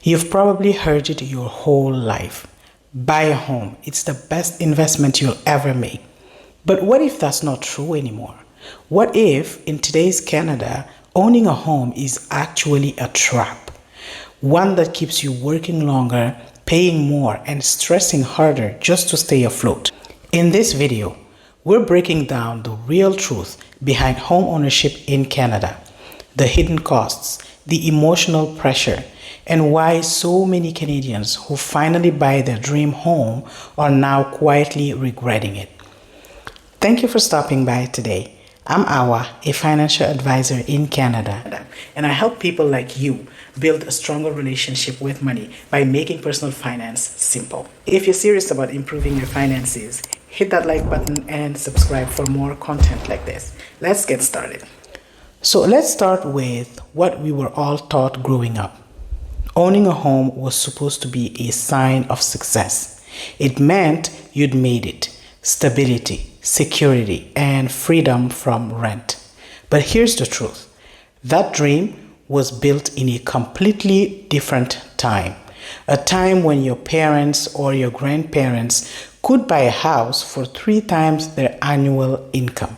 You've probably heard it your whole life. Buy a home. It's the best investment you'll ever make. But what if that's not true anymore? What if in today's Canada, owning a home is actually a trap? One that keeps you working longer, paying more, and stressing harder just to stay afloat. In this video, we're breaking down the real truth behind home ownership in Canada, the hidden costs, the emotional pressure, and why so many Canadians who finally buy their dream home are now quietly regretting it. Thank you for stopping by today. I'm Awa, a financial advisor in Canada, and I help people like you build a stronger relationship with money by making personal finance simple. If you're serious about improving your finances, hit that like button and subscribe for more content like this. Let's get started. So let's start with what we were all taught growing up. Owning a home was supposed to be a sign of success. It meant you'd made it. Stability, security, and freedom from rent. But here's the truth. That dream was built in a completely different time. A time when your parents or your grandparents could buy a house for 3 times their annual income.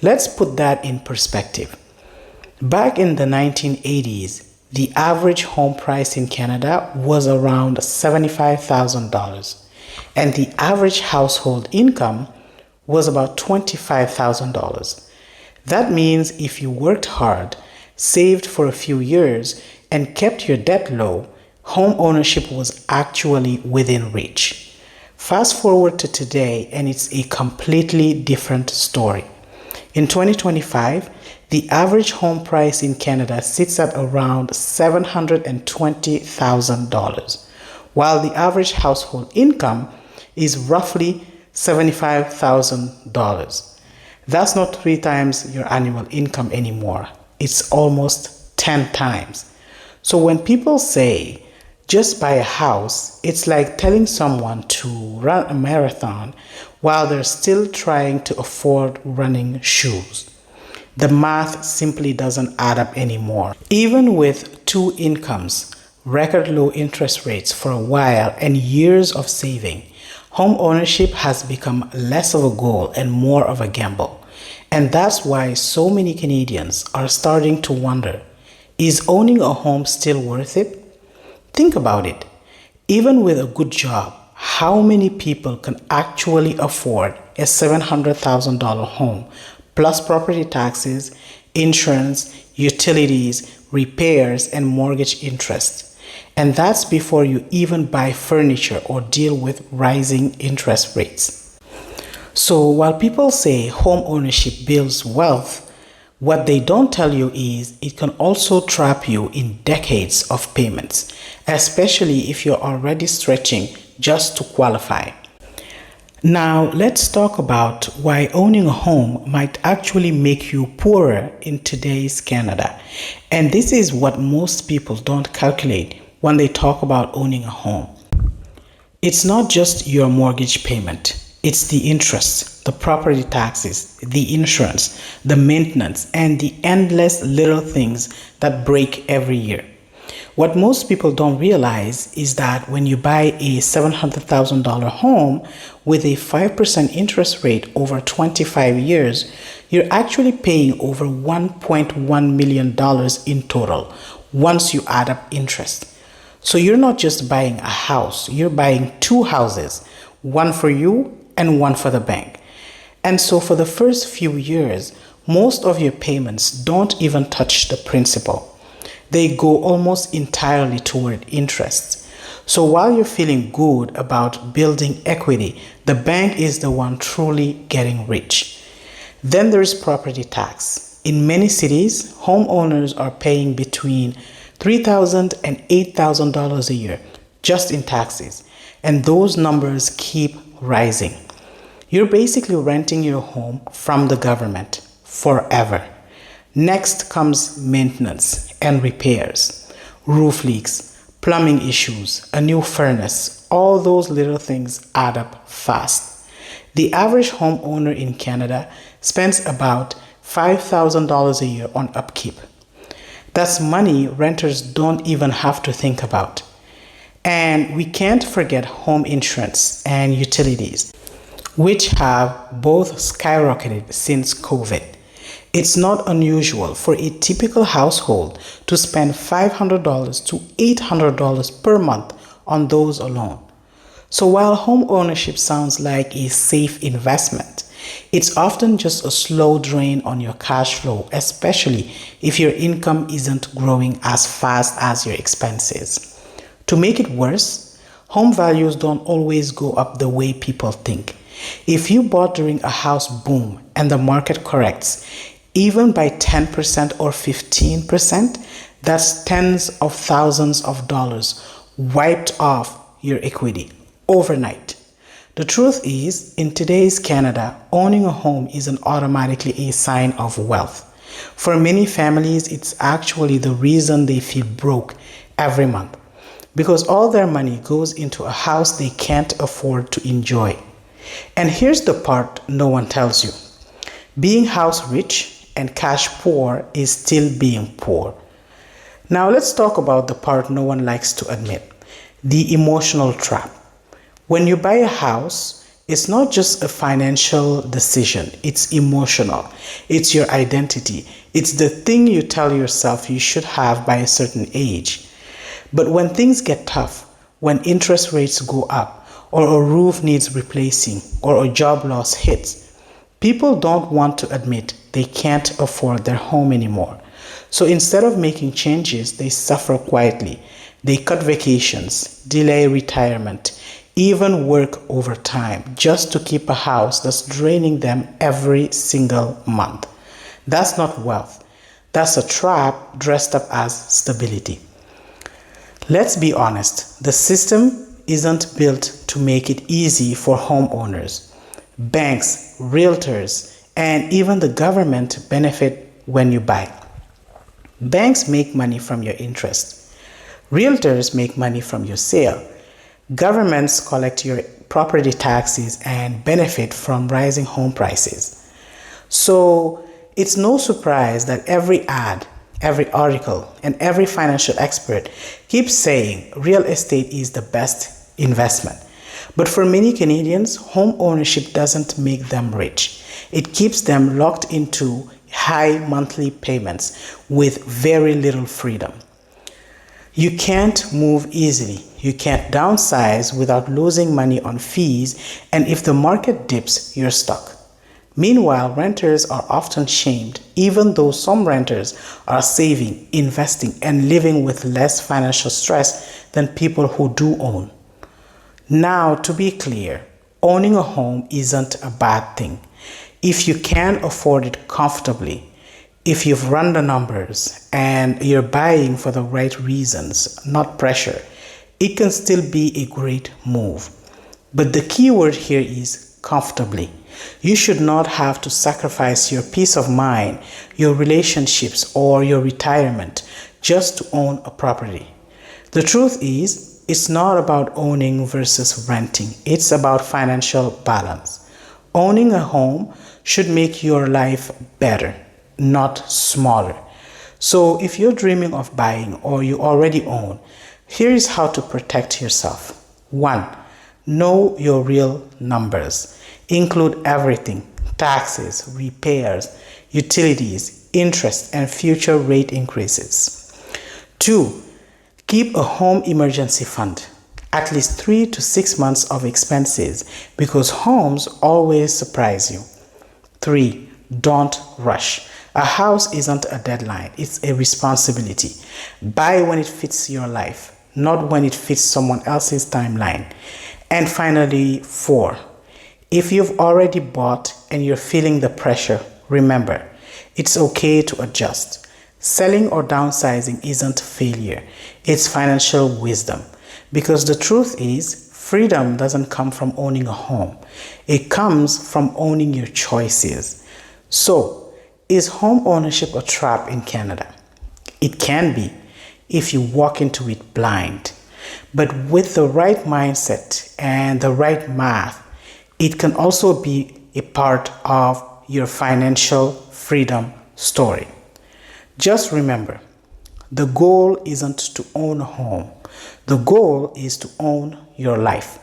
Let's put that in perspective. Back in the 1980s, the average home price in Canada was around $75,000, and the average household income was about $25,000. That means if you worked hard, saved for a few years, and kept your debt low, home ownership was actually within reach. Fast forward to today, and it's a completely different story. In 2025, the average home price in Canada sits at around $720,000, while the average household income is roughly $75,000. That's not 3 times your annual income anymore. It's almost 10 times. So when people say, just buy a house, it's like telling someone to run a marathon while they're still trying to afford running shoes. The math simply doesn't add up anymore. Even with 2 incomes, record low interest rates for a while, and years of saving, home ownership has become less of a goal and more of a gamble. And that's why so many Canadians are starting to wonder, is owning a home still worth it? Think about it. Even with a good job, how many people can actually afford a $700,000 home, plus property taxes, insurance, utilities, repairs, and mortgage interest? And that's before you even buy furniture or deal with rising interest rates. So while people say home ownership builds wealth, what they don't tell you is it can also trap you in decades of payments, especially if you're already stretching just to qualify. Now, let's talk about why owning a home might actually make you poorer in today's Canada. And this is what most people don't calculate when they talk about owning a home. It's not just your mortgage payment. It's the interest, the property taxes, the insurance, the maintenance, and the endless little things that break every year. What most people don't realize is that when you buy a $700,000 home with a 5% interest rate over 25 years, you're actually paying over $1.1 million in total once you add up interest. So you're not just buying a house, you're buying 2 houses, one for you and one for the bank. And so for the first few years, most of your payments don't even touch the principal. They go almost entirely toward interest. So while you're feeling good about building equity, the bank is the one truly getting rich. Then there's property tax. In many cities, homeowners are paying between $3,000 and $8,000 a year just in taxes, and those numbers keep rising. You're basically renting your home from the government forever. Next comes maintenance and repairs, roof leaks, plumbing issues, a new furnace. All those little things add up fast. The average homeowner in Canada spends about $5,000 a year on upkeep. That's money renters don't even have to think about. And we can't forget home insurance and utilities, which have both skyrocketed since COVID. It's not unusual for a typical household to spend $500 to $800 per month on those alone. So while home ownership sounds like a safe investment, it's often just a slow drain on your cash flow, especially if your income isn't growing as fast as your expenses. To make it worse, home values don't always go up the way people think. If you bought during a house boom and the market corrects, even by 10% or 15%, that's tens of thousands of dollars wiped off your equity overnight. The truth is, in today's Canada, owning a home isn't automatically a sign of wealth. For many families, it's actually the reason they feel broke every month, because all their money goes into a house they can't afford to enjoy. And here's the part no one tells you. Being house rich and cash poor is still being poor. Now let's talk about the part no one likes to admit, the emotional trap. When you buy a house, it's not just a financial decision, it's emotional. It's your identity. It's the thing you tell yourself you should have by a certain age. But when things get tough, when interest rates go up, or a roof needs replacing, or a job loss hits, people don't want to admit they can't afford their home anymore. So instead of making changes, they suffer quietly. They cut vacations, delay retirement, even work overtime just to keep a house that's draining them every single month. That's not wealth. That's a trap dressed up as stability. Let's be honest, the system isn't built to make it easy for homeowners. Banks, realtors, and even the government benefit when you buy. Banks make money from your interest. Realtors make money from your sale. Governments collect your property taxes and benefit from rising home prices. So it's no surprise that every ad, every article, and every financial expert keeps saying real estate is the best investment. But for many Canadians, home ownership doesn't make them rich. It keeps them locked into high monthly payments with very little freedom. You can't move easily. You can't downsize without losing money on fees, and if the market dips, you're stuck. Meanwhile, renters are often shamed, even though some renters are saving, investing, and living with less financial stress than people who do own. Now, to be clear, owning a home isn't a bad thing. If you can afford it comfortably, if you've run the numbers and you're buying for the right reasons, not pressure, it can still be a great move. But the key word here is comfortably. You should not have to sacrifice your peace of mind, your relationships, or your retirement just to own a property. The truth is, it's not about owning versus renting. It's about financial balance. Owning a home should make your life better, not smaller. So if you're dreaming of buying or you already own, here is how to protect yourself. 1. Know your real numbers. Include everything: taxes, repairs, utilities, interest, and future rate increases. 2. Keep a home emergency fund, at least 3 to 6 months of expenses, because homes always surprise you. 3. Don't rush. A house isn't a deadline, it's a responsibility. Buy when it fits your life, not when it fits someone else's timeline. And finally, 4. If you've already bought and you're feeling the pressure, remember, it's okay to adjust. Selling or downsizing isn't failure, it's financial wisdom. Because the truth is, freedom doesn't come from owning a home. It comes from owning your choices. So, is home ownership a trap in Canada? It can be if you walk into it blind. But with the right mindset and the right math, it can also be a part of your financial freedom story. Just remember, The goal isn't to own a home. The goal is to own your life.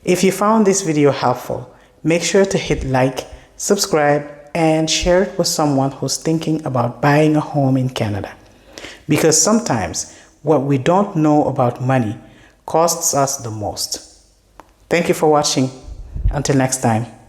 If you found this video helpful, make sure to hit like, subscribe, and share it with someone who's thinking about buying a home in Canada. Because sometimes what we don't know about money costs us the most. Thank you for watching. Until next time.